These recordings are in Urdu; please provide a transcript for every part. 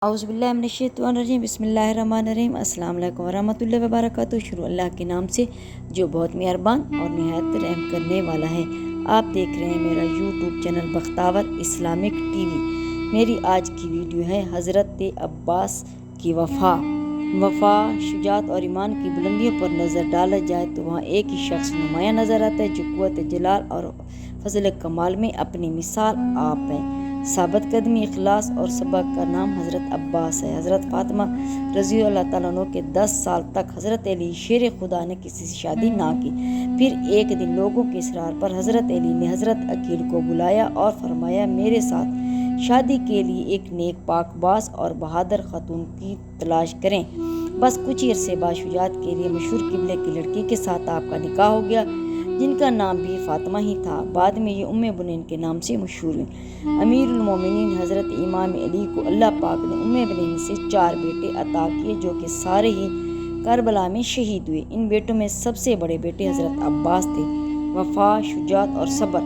اعوذ باللہ من الشیطان الرجیم، بسم اللہ الرحمن الرحیم۔ السلام علیکم ورحمۃ اللہ وبرکاتہ۔ شروع اللہ کے نام سے جو بہت مہربان اور نہایت رحم کرنے والا ہے۔ آپ دیکھ رہے ہیں میرا یوٹیوب چینل بختاور اسلامک ٹی وی۔ میری آج کی ویڈیو ہے حضرت عباس کی وفا، شجاعت اور ایمان کی بلندیوں پر نظر ڈالا جائے تو وہاں ایک ہی شخص نمایاں نظر آتا ہے جو قوت جلال اور فضل کمال میں اپنی مثال آپ ہے۔ ثابت قدمی، اخلاص اور صبر کا نام حضرت عباس ہے۔ حضرت فاطمہ رضی اللہ تعالیٰ عنہ کے 10 سال تک حضرت علی شیر خدا نے کسی سے شادی نہ کی۔ پھر ایک دن لوگوں کے اصرار پر حضرت علی نے حضرت عقیل کو بلایا اور فرمایا، میرے ساتھ شادی کے لیے ایک نیک، پاک باز اور بہادر خاتون کی تلاش کریں۔ بس کچھ ہی عرصے بعد شجاعت کے لیے مشہور قبلے کی لڑکی کے ساتھ آپ کا نکاح ہو گیا، جن کا نام بھی فاطمہ ہی تھا۔ بعد میں یہ ام بنین کے نام سے مشہور ہوئی۔ امیر المومنین حضرت امام علی کو اللہ پاک نے ام بنین سے 4 بیٹے عطا کیے جو کہ سارے ہی کربلا میں شہید ہوئے۔ ان بیٹوں میں سب سے بڑے بیٹے حضرت عباس تھے۔ وفا، شجاعت اور صبر۔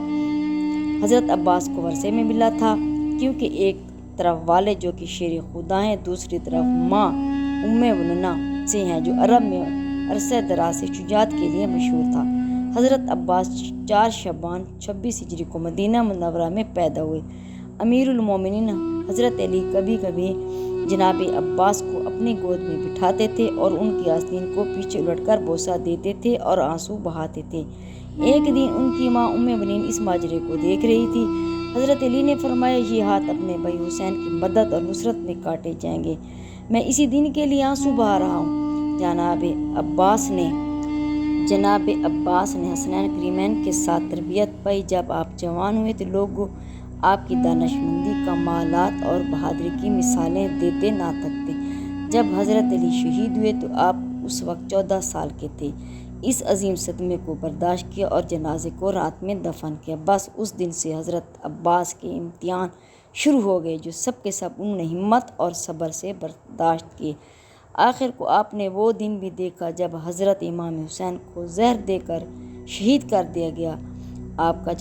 حضرت عباس کو ورثے میں ملا تھا، کیونکہ ایک طرف والد جو کہ شیر خدا ہیں، دوسری طرف ماں ام بنین سے ہیں جو عرب میں عرصہ دراز سے شجاعت کے لیے مشہور تھا۔ حضرت عباس 4 شعبان 26 ہجری کو مدینہ منورہ میں پیدا ہوئے۔ امیر المومنین حضرت علی کبھی کبھی جناب عباس کو اپنی گود میں بٹھاتے تھے اور ان کی آستین کو پیچھے الٹ کر بوسہ دیتے تھے اور آنسو بہاتے تھے۔ ایک دن ان کی ماں ام بنین اس ماجرے کو دیکھ رہی تھی۔ حضرت علی نے فرمایا، یہ ہاتھ اپنے بھائی حسین کی مدد اور نصرت میں کاٹے جائیں گے، میں اسی دن کے لیے آنسو بہا رہا ہوں۔ جناب عباس نے حسنین کریمین کے ساتھ تربیت پائی۔ جب آپ جوان ہوئے تو لوگ آپ کی دانشمندی، کمالات اور بہادری کی مثالیں دیتے نہ تھکتے۔ جب حضرت علی شہید ہوئے تو آپ اس وقت 14 سال کے تھے۔ اس عظیم صدمے کو برداشت کیا اور جنازے کو رات میں دفن کیا۔ بس اس دن سے حضرت عباس کے امتحان شروع ہو گئے جو سب کے سب انہوں نے ہمت اور صبر سے برداشت کیے۔ آخر کو آپ نے وہ دن بھی دیکھا جب حضرت امام حسین کو زہر دے کر شہید کر دیا گیا۔ آپ کا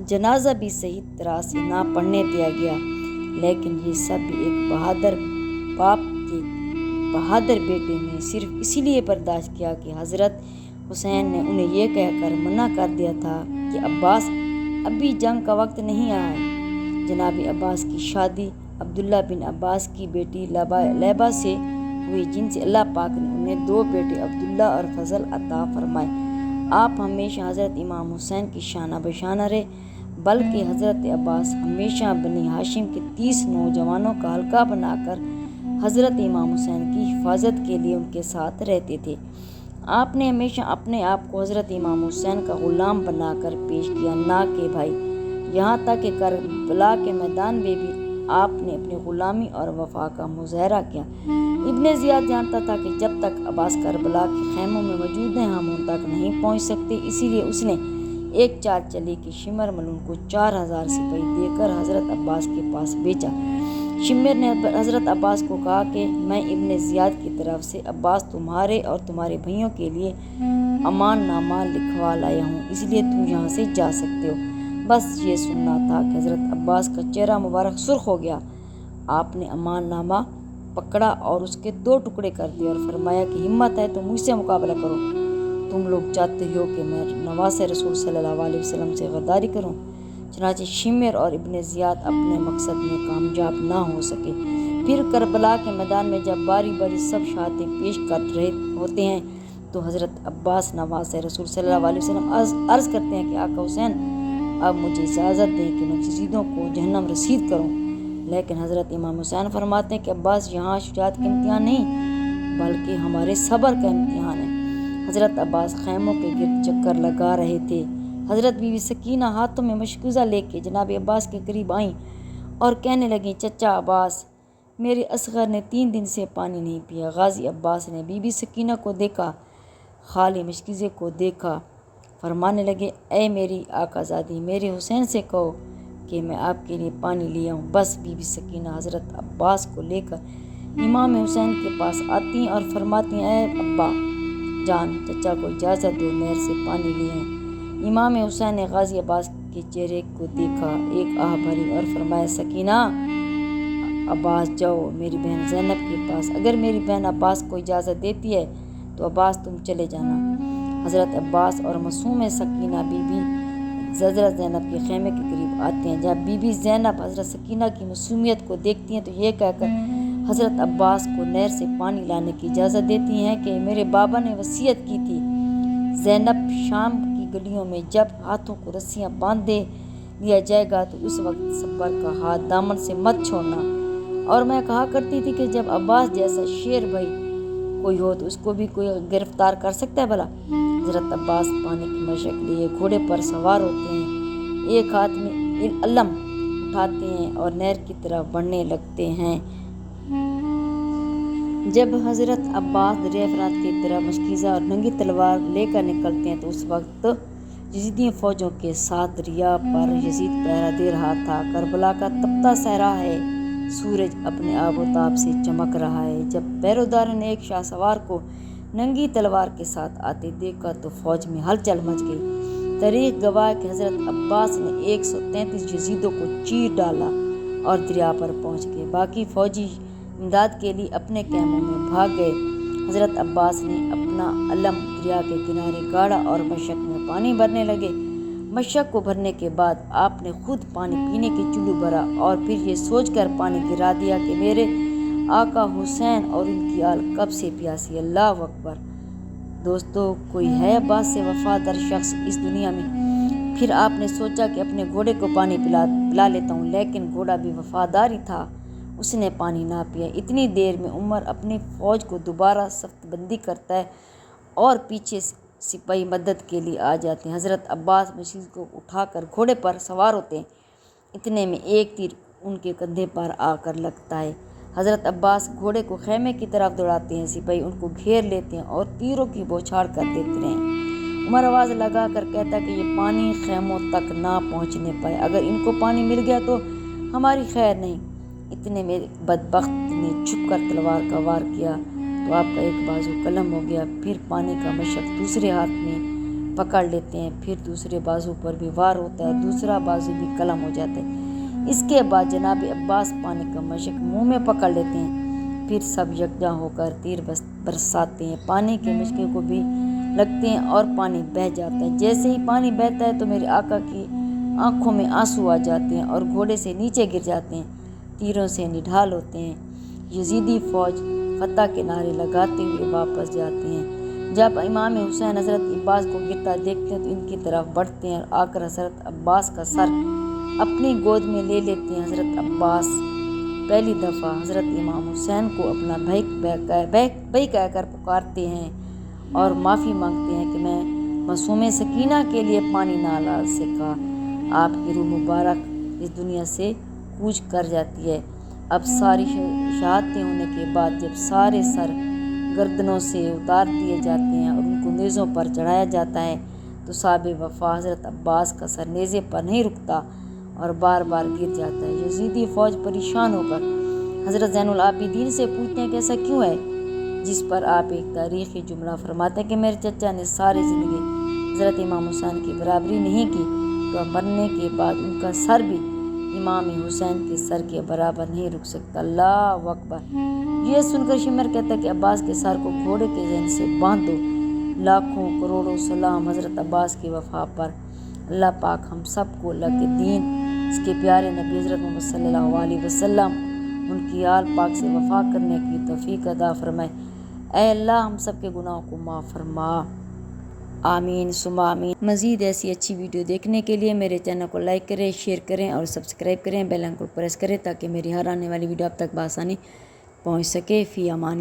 جنازہ بھی صحیح طرح سے نہ پڑھنے دیا گیا، لیکن یہ سب بھی ایک بہادر باپ کے بہادر بیٹے نے صرف اسی لیے برداشت کیا کہ حضرت حسین نے انہیں یہ کہہ کر منع کر دیا تھا کہ عباس، ابھی جنگ کا وقت نہیں آیا ہے۔ جناب عباس کی شادی عبداللہ بن عباس کی بیٹی لیبا سے ہوئی، جن سے اللہ پاک نے انہیں 2 بیٹے عبداللہ اور فضل عطا فرمائے۔ آپ ہمیشہ حضرت امام حسین کی شانہ بشانہ رہے، بلکہ حضرت عباس ہمیشہ بنی ہاشم کے 30 نوجوانوں کا حلقہ بنا کر حضرت امام حسین کی حفاظت کے لیے ان کے ساتھ رہتے تھے۔ آپ نے ہمیشہ اپنے آپ کو حضرت امام حسین کا غلام بنا کر پیش کیا، نہ کہ بھائی۔ یہاں تک کہ کربلا کے میدان میں بھی آپ نے اپنی غلامی اور وفا کا مظاہرہ کیا۔ ابن زیاد جانتا تھا کہ جب تک عباس کربلا کے خیموں میں موجود ہیں ہم ان تک نہیں پہنچ سکتے، اسی لیے اس نے ایک چال چلی کہ شمر ملون کو 4000 سپاہی دے کر حضرت عباس کے پاس بھیجا۔ شمر نے حضرت عباس کو کہا کہ میں ابن زیاد کی طرف سے عباس تمہارے اور تمہارے بھائیوں کے لیے امان نامہ لکھوا لایا ہوں، اس لیے تم یہاں سے جا سکتے ہو۔ بس یہ سننا تھا کہ حضرت عباس کا چہرہ مبارک سرخ ہو گیا۔ آپ نے امان نامہ پکڑا اور اس کے 2 ٹکڑے کر دیے اور فرمایا کہ ہمت ہے تو مجھ سے مقابلہ کرو۔ تم لوگ چاہتے ہو کہ میں نواسہ رسول صلی اللہ علیہ وسلم سے غداری کروں؟ چنانچہ شمر اور ابن زیاد اپنے مقصد میں کامیاب نہ ہو سکے۔ پھر کربلا کے میدان میں جب باری باری سب شہادتیں پیش کر رہے ہوتے ہیں تو حضرت عباس نواسہ رسول صلی اللہ علیہ وسلم عرض کرتے ہیں کہ آقا حسین، اب مجھے اجازت دیں کہ میں یزیدوں کو جہنم رسید کروں۔ لیکن حضرت امام حسین فرماتے ہیں کہ عباس، یہاں شجاعت کا امتحان نہیں بلکہ ہمارے صبر کا امتحان ہے۔ حضرت عباس خیموں کے گرد چکر لگا رہے تھے۔ حضرت بی بی سکینہ ہاتھوں میں مشکوزہ لے کے جناب عباس کے قریب آئیں اور کہنے لگیں، چچا عباس، میرے اصغر نے 3 دن سے پانی نہیں پیا۔ غازی عباس نے بی بی سکینہ کو دیکھا، خالی مشکوزے کو دیکھا، فرمانے لگے، اے میری آقا زادی، میرے حسین سے کہو کہ میں آپ کے لیے پانی لے آؤں۔ بس بی بی سکینہ حضرت عباس کو لے کر امام حسین کے پاس آتی ہیں اور فرماتی ہیں، اے ابا جان، چچا کو اجازت دو، نہر سے پانی لے آئیں۔ امام حسین نے غازی عباس کے چہرے کو دیکھا، ایک آہ بھری اور فرمایا، سکینہ، عباس جاؤ میری بہن زینب کے پاس، اگر میری بہن عباس کو اجازت دیتی ہے تو عباس تم چلے جانا۔ حضرت عباس اور معصوم سکینہ بی بی حضرت زینب کے خیمے کے قریب آتے ہیں۔ جب بی بی زینب حضرت سکینہ کی معصومیت کو دیکھتی ہیں تو یہ کہہ کر حضرت عباس کو نہر سے پانی لانے کی اجازت دیتی ہیں کہ میرے بابا نے وصیت کی تھی، زینب شام کی گلیوں میں جب ہاتھوں کو رسیاں باندھے لیا جائے گا تو اس وقت صبر کا ہاتھ دامن سے مت چھوڑنا، اور میں کہا کرتی تھی کہ جب عباس جیسا شیر بھائی کوئی ہو تو اس کو بھی کوئی گرفتار کر سکتا ہے بھلا۔ حضرت عباس پانی کی مشق لیے گھوڑے پر سوار ہوتے ہیں، ایک ہاتھ میں علم اٹھاتے ہیں اور نہر کی طرف بڑھنے لگتے ہیں۔ جب حضرت عباس دریا فرات کی طرف مشکیزہ اور ننگی تلوار لے کر نکلتے ہیں تو اس وقت یزیدی فوجوں کے ساتھ دریا پر یزید پہرا دے رہا تھا۔ کربلا کا تپتا صحرا ہے، سورج اپنے آب و تاب سے چمک رہا ہے۔ جب پیروداروں نے ایک شاہ سوار کو ننگی تلوار کے ساتھ آتے دیکھا تو فوج میں ہلچل مچ گئی۔ تاریخ گواہ کہ حضرت عباس نے 133 یزیدوں کو چیر ڈالا اور دریا پر پہنچ گئے۔ باقی فوجی امداد کے لیے اپنے خیموں میں بھاگ گئے۔ حضرت عباس نے اپنا علم دریا کے کنارے گاڑا اور مشک میں پانی بھرنے لگے۔ مشک کو بھرنے کے بعد آپ نے خود پانی پینے کی چلو بھرا اور پھر یہ سوچ کر پانی گرا دیا کہ میرے آقا حسین اور ان کی آل کب سے پیاسی۔ اللہ اکبر۔ دوستو، کوئی ہے عباس سے وفادار شخص اس دنیا میں؟ پھر آپ نے سوچا کہ اپنے گھوڑے کو پانی پلا لیتا ہوں، لیکن گھوڑا بھی وفادار ہی تھا، اس نے پانی نہ پیا۔ اتنی دیر میں عمر اپنی فوج کو دوبارہ صف بندی کرتا ہے اور پیچھے سپاہی مدد کے لیے آ جاتے ہیں۔ حضرت عباس مشیل کو اٹھا کر گھوڑے پر سوار ہوتے ہیں، اتنے میں ایک تیر ان کے کندھے پر آ کر لگتا ہے۔ حضرت عباس گھوڑے کو خیمے کی طرف دوڑاتے ہیں، سپاہی ان کو گھیر لیتے ہیں اور تیروں کی بوچھاڑ کر دیتے ہیں۔ عمر آواز لگا کر کہتا ہے کہ یہ پانی خیموں تک نہ پہنچنے پائے، اگر ان کو پانی مل گیا تو ہماری خیر نہیں۔ اتنے میں بدبخت نے چھپ کر تلوار کا وار کیا تو آپ کا ایک بازو قلم ہو گیا۔ پھر پانی کا مشک دوسرے ہاتھ میں پکڑ لیتے ہیں، پھر دوسرے بازو پر بھی وار ہوتا ہے اور دوسرا بازو بھی قلم ہو جاتا ہے۔ اس کے بعد جناب عباس پانی کا مشک منہ میں پکڑ لیتے ہیں، پھر سب یکجا ہو کر تیر برساتے ہیں، پانی کے مشکے کو بھی لگتے ہیں اور پانی بہہ جاتا ہے۔ جیسے ہی پانی بہتا ہے تو میرے آقا کی آنکھوں میں آنسو آ جاتے ہیں اور گھوڑے سے نیچے گر جاتے ہیں، تیروں سے نڈھال ہوتے ہیں۔ یزیدی فوج فتح کے نعرے لگاتے ہوئے واپس جاتے ہیں۔ جب امام حسین حضرت عباس کو گرتا دیکھتے ہیں تو ان کی طرف بڑھتے ہیں اور آ کر حضرت عباس کا سر اپنی گود میں لے لیتے ہیں۔ حضرت عباس پہلی دفعہ حضرت امام حسین کو اپنا بھائی کہہ کر پکارتے ہیں اور معافی مانگتے ہیں کہ میں معصوم سکینہ کے لیے پانی نہ لا سکا۔ آپ کی روح مبارک اس دنیا سے کوچ کر جاتی ہے۔ اب ساری شہادتیں ہونے کے بعد جب سارے سر گردنوں سے اتار دیے جاتے ہیں اور ان کو نیزوں پر چڑھایا جاتا ہے تو صاحب وفا حضرت عباس کا سر نیزے پر نہیں رکتا اور بار بار گر جاتا ہے۔ یزیدی فوج پریشان ہو کر حضرت زین العابدین سے پوچھتے ہیں کہ ایسا کیوں ہے، جس پر آپ ایک تاریخی جملہ فرماتے ہیں کہ میرے چچا نے ساری زندگی حضرت امام حسین کی برابری نہیں کی تو مرنے کے بعد ان کا سر بھی امام حسین کے سر کے برابر نہیں رک سکتا۔ اللہ اکبر۔ یہ سن کر شمر کہتا ہے کہ عباس کے سر کو گھوڑے کے ذہن سے باندھ دو۔ لاکھوں کروڑوں سلام حضرت عباس کی وفا پر۔ اللہ پاک ہم سب کو اللہ کے دین، اس کے پیارے نبی حضرت محمد صلی اللہ علیہ وسلم، ان کی آل پاک سے وفا کرنے کی توفیق عطا فرمائے۔ اے اللہ ہم سب کے گناہوں کو معاف فرما، آمین ثم آمین۔ مزید ایسی اچھی ویڈیو دیکھنے کے لیے میرے چینل کو لائک کریں، شیئر کریں اور سبسکرائب کریں، بیل آئیکن کو پریس کریں تاکہ میری ہر آنے والی ویڈیو آپ تک بآسانی پہنچ سکے۔ فی امان۔